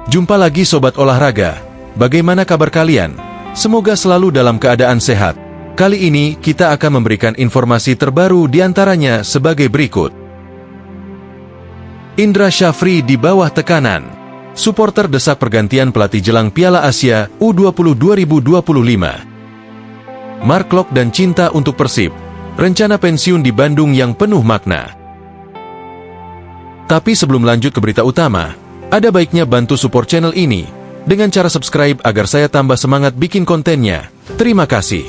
Jumpa lagi Sobat Olahraga, bagaimana kabar kalian? Semoga selalu dalam keadaan sehat. Kali ini kita akan memberikan informasi terbaru diantaranya sebagai berikut. Indra Syafri di bawah tekanan. Suporter desak pergantian pelatih jelang Piala Asia U20 2025. Mark Klok dan cinta untuk Persib. Rencana pensiun di Bandung yang penuh makna. Tapi sebelum lanjut ke berita utama, ada baiknya bantu support channel ini dengan cara subscribe agar saya tambah semangat bikin kontennya. Terima kasih.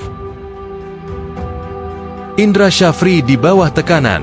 Indra Syafri di bawah tekanan.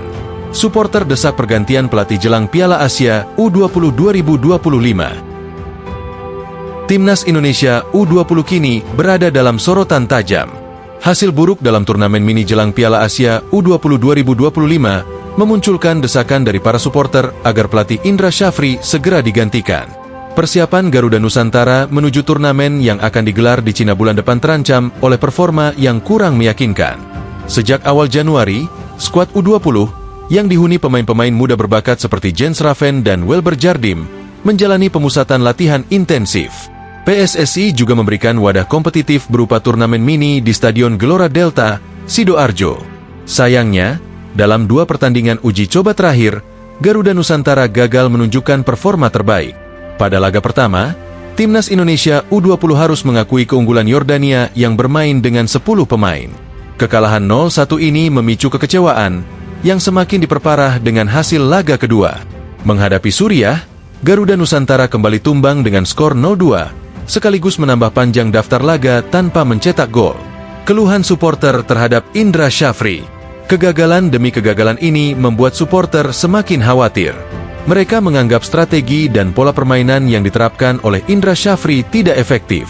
Suporter desak pergantian pelatih jelang Piala Asia U20 2025. Timnas Indonesia U20 kini berada dalam sorotan tajam. Hasil buruk dalam turnamen mini jelang Piala Asia U20 2025 memunculkan desakan dari para supporter agar pelatih Indra Syafri segera digantikan. Persiapan Garuda Nusantara menuju turnamen yang akan digelar di Cina bulan depan terancam oleh performa yang kurang meyakinkan. Sejak awal Januari, skuad U20 yang dihuni pemain-pemain muda berbakat seperti Jens Raven dan Welber Jardim menjalani pemusatan latihan intensif. PSSI juga memberikan wadah kompetitif berupa turnamen mini di Stadion Gelora Delta, Sidoarjo. Sayangnya, dalam 2 pertandingan uji coba terakhir, Garuda Nusantara gagal menunjukkan performa terbaik. Pada laga pertama, Timnas Indonesia U20 harus mengakui keunggulan Yordania yang bermain dengan 10 pemain. Kekalahan 0-1 ini memicu kekecewaan, yang semakin diperparah dengan hasil laga kedua. Menghadapi Suriah, Garuda Nusantara kembali tumbang dengan skor 0-2, sekaligus menambah panjang daftar laga tanpa mencetak gol. Keluhan supporter terhadap Indra Syafri. Kegagalan demi kegagalan ini membuat supporter semakin khawatir. Mereka menganggap strategi dan pola permainan yang diterapkan oleh Indra Syafri tidak efektif.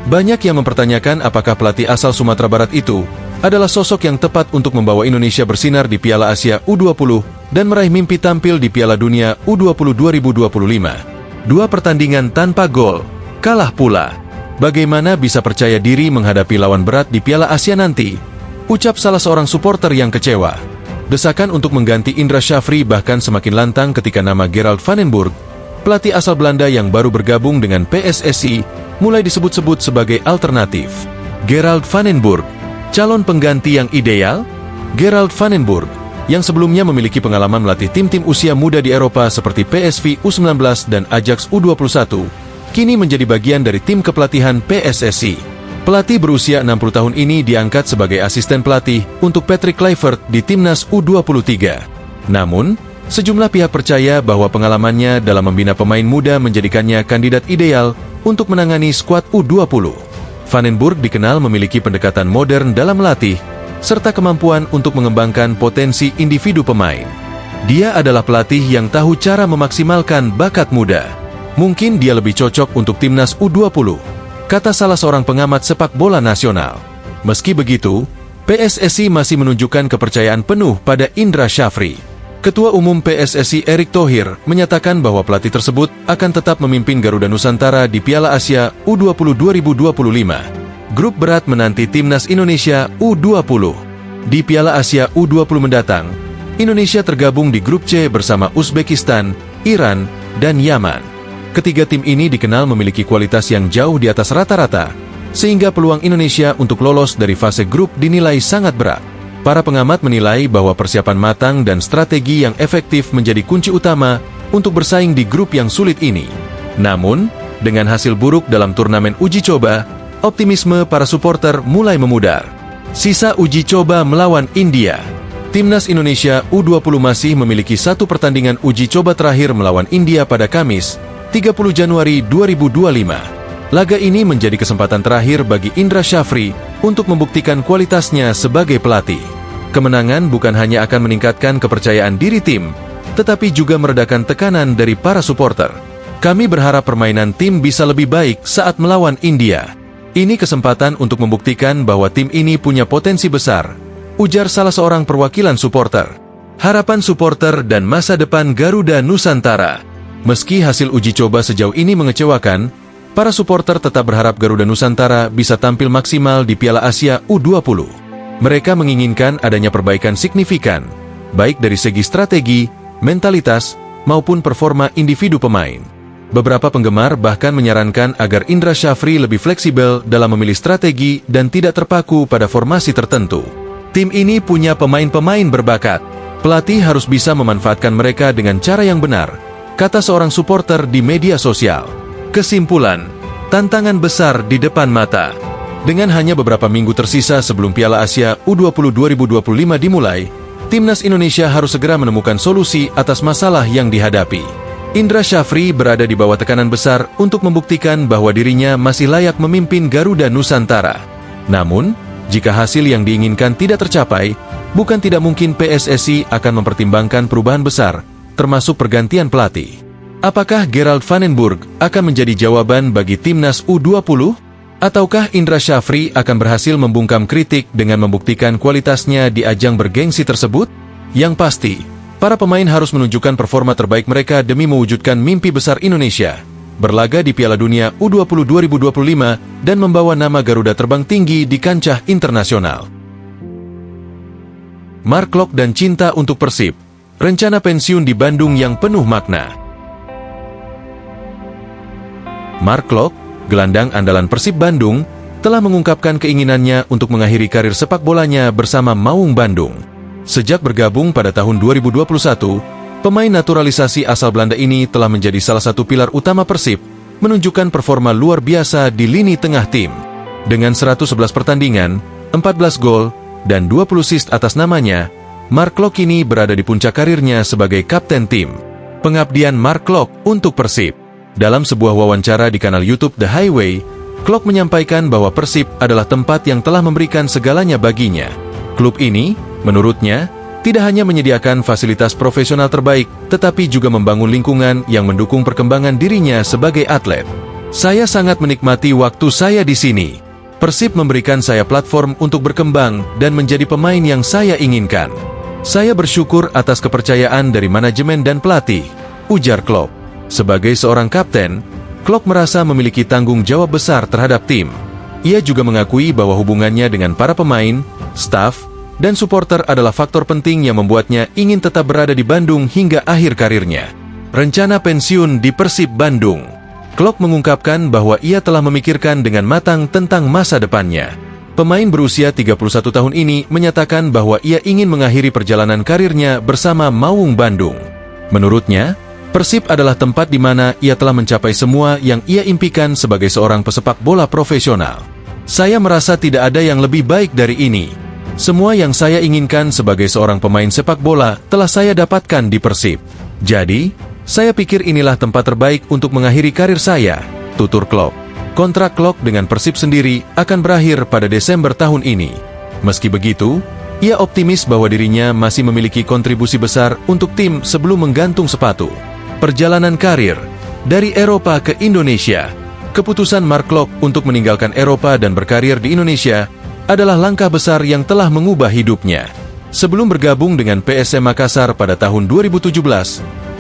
Banyak yang mempertanyakan apakah pelatih asal Sumatera Barat itu adalah sosok yang tepat untuk membawa Indonesia bersinar di Piala Asia U20 dan meraih mimpi tampil di Piala Dunia U20 2025. 2 pertandingan tanpa gol, kalah pula. Bagaimana bisa percaya diri menghadapi lawan berat di Piala Asia nanti? Ucap salah seorang supporter yang kecewa. Desakan untuk mengganti Indra Syafri bahkan semakin lantang ketika nama Gerald van den Burg, pelatih asal Belanda yang baru bergabung dengan PSSI, mulai disebut-sebut sebagai alternatif. Gerald van den Burg, calon pengganti yang ideal? Gerald van den Burg, yang sebelumnya memiliki pengalaman melatih tim-tim usia muda di Eropa seperti PSV U19 dan Ajax U21, kini menjadi bagian dari tim kepelatihan PSSI. Pelatih berusia 60 tahun ini diangkat sebagai asisten pelatih untuk Patrick Kluivert di Timnas U23. Namun, sejumlah pihak percaya bahwa pengalamannya dalam membina pemain muda menjadikannya kandidat ideal untuk menangani skuad U20. Van den Burg dikenal memiliki pendekatan modern dalam melatih, serta kemampuan untuk mengembangkan potensi individu pemain. Dia adalah pelatih yang tahu cara memaksimalkan bakat muda. Mungkin dia lebih cocok untuk Timnas U20. Kata salah seorang pengamat sepak bola nasional. Meski begitu, PSSI masih menunjukkan kepercayaan penuh pada Indra Syafri. Ketua Umum PSSI Erick Thohir menyatakan bahwa pelatih tersebut akan tetap memimpin Garuda Nusantara di Piala Asia U20 2025. Grup berat menanti Timnas Indonesia U20. Di Piala Asia U20 mendatang, Indonesia tergabung di grup C bersama Uzbekistan, Iran, dan Yaman. Ketiga tim ini dikenal memiliki kualitas yang jauh di atas rata-rata, sehingga peluang Indonesia untuk lolos dari fase grup dinilai sangat berat. Para pengamat menilai bahwa persiapan matang dan strategi yang efektif menjadi kunci utama untuk bersaing di grup yang sulit ini. Namun, dengan hasil buruk dalam turnamen uji coba, optimisme para supporter mulai memudar. Sisa uji coba melawan India. Timnas Indonesia U20 masih memiliki 1 pertandingan uji coba terakhir melawan India pada Kamis, 30 Januari 2025. Laga ini menjadi kesempatan terakhir bagi Indra Syafri untuk membuktikan kualitasnya sebagai pelatih. Kemenangan bukan hanya akan meningkatkan kepercayaan diri tim, tetapi juga meredakan tekanan dari para supporter. Kami berharap permainan tim bisa lebih baik saat melawan India. Ini kesempatan untuk membuktikan bahwa tim ini punya potensi besar, ujar salah seorang perwakilan supporter. Harapan supporter dan masa depan Garuda Nusantara. Meski hasil uji coba sejauh ini mengecewakan, para supporter tetap berharap Garuda Nusantara bisa tampil maksimal di Piala Asia U20. Mereka menginginkan adanya perbaikan signifikan, baik dari segi strategi, mentalitas, maupun performa individu pemain. Beberapa penggemar bahkan menyarankan agar Indra Syafri lebih fleksibel dalam memilih strategi dan tidak terpaku pada formasi tertentu. Tim ini punya pemain-pemain berbakat. Pelatih harus bisa memanfaatkan mereka dengan cara yang benar, kata seorang supporter di media sosial. Kesimpulan, tantangan besar di depan mata. Dengan hanya beberapa minggu tersisa sebelum Piala Asia U20 2025 dimulai, Timnas Indonesia harus segera menemukan solusi atas masalah yang dihadapi. Indra Syafri berada di bawah tekanan besar untuk membuktikan bahwa dirinya masih layak memimpin Garuda Nusantara. Namun, jika hasil yang diinginkan tidak tercapai, bukan tidak mungkin PSSI akan mempertimbangkan perubahan besar, termasuk pergantian pelatih. Apakah Gerald van den Burg akan menjadi jawaban bagi Timnas U20? Ataukah Indra Syafri akan berhasil membungkam kritik dengan membuktikan kualitasnya di ajang bergengsi tersebut? Yang pasti, para pemain harus menunjukkan performa terbaik mereka demi mewujudkan mimpi besar Indonesia, berlaga di Piala Dunia U20 2025 dan membawa nama Garuda terbang tinggi di kancah internasional. Mark Klok dan cinta untuk Persib, rencana pensiun di Bandung yang penuh makna. Mark Klok, gelandang andalan Persib Bandung, telah mengungkapkan keinginannya untuk mengakhiri karir sepak bolanya bersama Maung Bandung. Sejak bergabung pada tahun 2021, pemain naturalisasi asal Belanda ini telah menjadi salah satu pilar utama Persib, menunjukkan performa luar biasa di lini tengah tim. Dengan 111 pertandingan, 14 gol, dan 20 assist atas namanya, Mark Klok kini berada di puncak karirnya sebagai kapten tim. Pengabdian Mark Klok untuk Persib. Dalam sebuah wawancara di kanal YouTube The Highway, Klok menyampaikan bahwa Persib adalah tempat yang telah memberikan segalanya baginya. Klub ini, menurutnya, tidak hanya menyediakan fasilitas profesional terbaik, tetapi juga membangun lingkungan yang mendukung perkembangan dirinya sebagai atlet. Saya sangat menikmati waktu saya di sini. Persib memberikan saya platform untuk berkembang dan menjadi pemain yang saya inginkan. Saya bersyukur atas kepercayaan dari manajemen dan pelatih, ujar Klok. Sebagai seorang kapten, Klok merasa memiliki tanggung jawab besar terhadap tim. Ia juga mengakui bahwa hubungannya dengan para pemain, staf, dan supporter adalah faktor penting yang membuatnya ingin tetap berada di Bandung hingga akhir karirnya. Rencana pensiun di Persib Bandung. Klok mengungkapkan bahwa ia telah memikirkan dengan matang tentang masa depannya. Pemain berusia 31 tahun ini menyatakan bahwa ia ingin mengakhiri perjalanan karirnya bersama Maung Bandung. Menurutnya, Persib adalah tempat di mana ia telah mencapai semua yang ia impikan sebagai seorang pesepak bola profesional. Saya merasa tidak ada yang lebih baik dari ini. Semua yang saya inginkan sebagai seorang pemain sepak bola telah saya dapatkan di Persib. Jadi, saya pikir inilah tempat terbaik untuk mengakhiri karir saya, tutur Klok. Kontrak Klok dengan Persib sendiri akan berakhir pada Desember tahun ini. Meski begitu, ia optimis bahwa dirinya masih memiliki kontribusi besar untuk tim sebelum menggantung sepatu. Perjalanan karir dari Eropa ke Indonesia. Keputusan Mark Klok untuk meninggalkan Eropa dan berkarir di Indonesia adalah langkah besar yang telah mengubah hidupnya. Sebelum bergabung dengan PSM Makassar pada tahun 2017,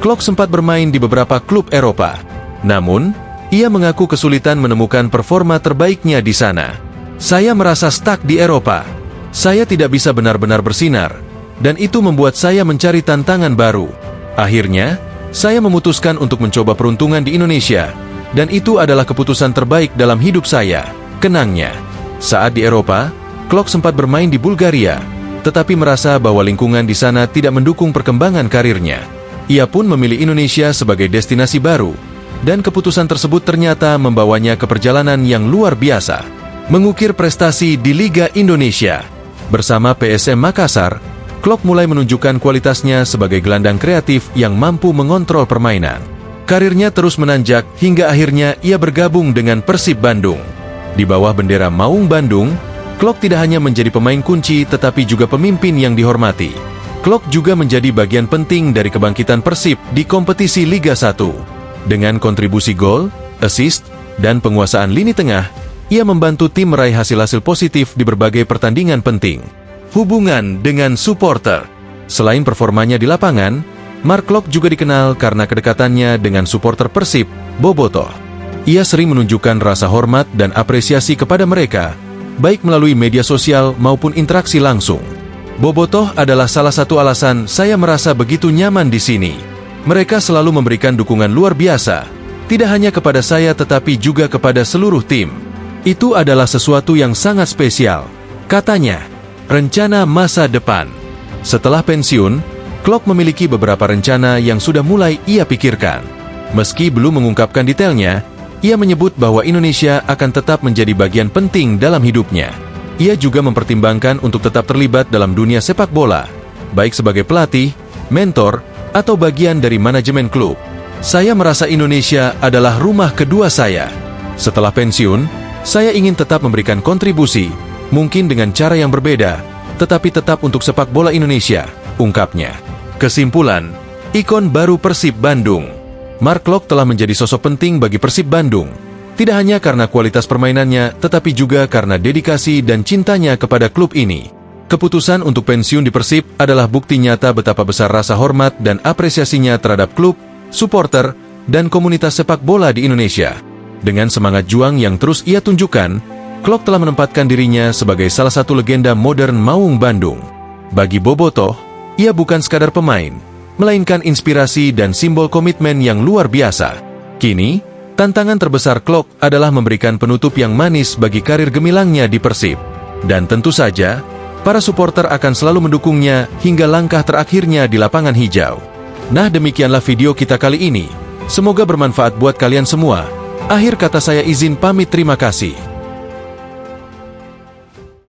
Klok sempat bermain di beberapa klub Eropa. Namun, ia mengaku kesulitan menemukan performa terbaiknya di sana. Saya merasa stuck di Eropa. Saya tidak bisa benar-benar bersinar, dan itu membuat saya mencari tantangan baru. Akhirnya, saya memutuskan untuk mencoba peruntungan di Indonesia, dan itu adalah keputusan terbaik dalam hidup saya, kenangnya. Saat di Eropa, Klok sempat bermain di Bulgaria, tetapi merasa bahwa lingkungan di sana tidak mendukung perkembangan karirnya. Ia pun memilih Indonesia sebagai destinasi baru, dan keputusan tersebut ternyata membawanya ke perjalanan yang luar biasa. Mengukir prestasi di Liga Indonesia. Bersama PSM Makassar, Klok mulai menunjukkan kualitasnya sebagai gelandang kreatif yang mampu mengontrol permainan. Karirnya terus menanjak hingga akhirnya ia bergabung dengan Persib Bandung. Di bawah bendera Maung Bandung, Klok tidak hanya menjadi pemain kunci tetapi juga pemimpin yang dihormati. Klok juga menjadi bagian penting dari kebangkitan Persib di kompetisi Liga 1. Dengan kontribusi gol, assist, dan penguasaan lini tengah, ia membantu tim meraih hasil-hasil positif di berbagai pertandingan penting. Hubungan dengan supporter. Selain performanya di lapangan, Mark Klok juga dikenal karena kedekatannya dengan supporter Persib, Bobotoh. Ia sering menunjukkan rasa hormat dan apresiasi kepada mereka, baik melalui media sosial maupun interaksi langsung. Bobotoh adalah salah satu alasan saya merasa begitu nyaman di sini. Mereka selalu memberikan dukungan luar biasa. Tidak hanya kepada saya tetapi juga kepada seluruh tim. Itu adalah sesuatu yang sangat spesial. Katanya, rencana masa depan. Setelah pensiun, Klopp memiliki beberapa rencana yang sudah mulai ia pikirkan. Meski belum mengungkapkan detailnya, ia menyebut bahwa Indonesia akan tetap menjadi bagian penting dalam hidupnya. Ia juga mempertimbangkan untuk tetap terlibat dalam dunia sepak bola, baik sebagai pelatih, mentor, atau bagian dari manajemen klub. Saya merasa Indonesia adalah rumah kedua saya. Setelah pensiun, saya ingin tetap memberikan kontribusi, mungkin dengan cara yang berbeda, tetapi tetap untuk sepak bola Indonesia, ungkapnya. Kesimpulan, ikon baru Persib Bandung. Mark Klok telah menjadi sosok penting bagi Persib Bandung, tidak hanya karena kualitas permainannya, tetapi juga karena dedikasi dan cintanya kepada klub ini. Keputusan untuk pensiun di Persib adalah bukti nyata betapa besar rasa hormat dan apresiasinya terhadap klub, supporter, dan komunitas sepak bola di Indonesia. Dengan semangat juang yang terus ia tunjukkan, Klok telah menempatkan dirinya sebagai salah satu legenda modern Maung Bandung. Bagi Bobotoh, ia bukan sekadar pemain, melainkan inspirasi dan simbol komitmen yang luar biasa. Kini, tantangan terbesar Klok adalah memberikan penutup yang manis bagi karir gemilangnya di Persib. Dan tentu saja, para supporter akan selalu mendukungnya hingga langkah terakhirnya di lapangan hijau. Nah, demikianlah video kita kali ini. Semoga bermanfaat buat kalian semua. Akhir kata saya izin pamit, terima kasih.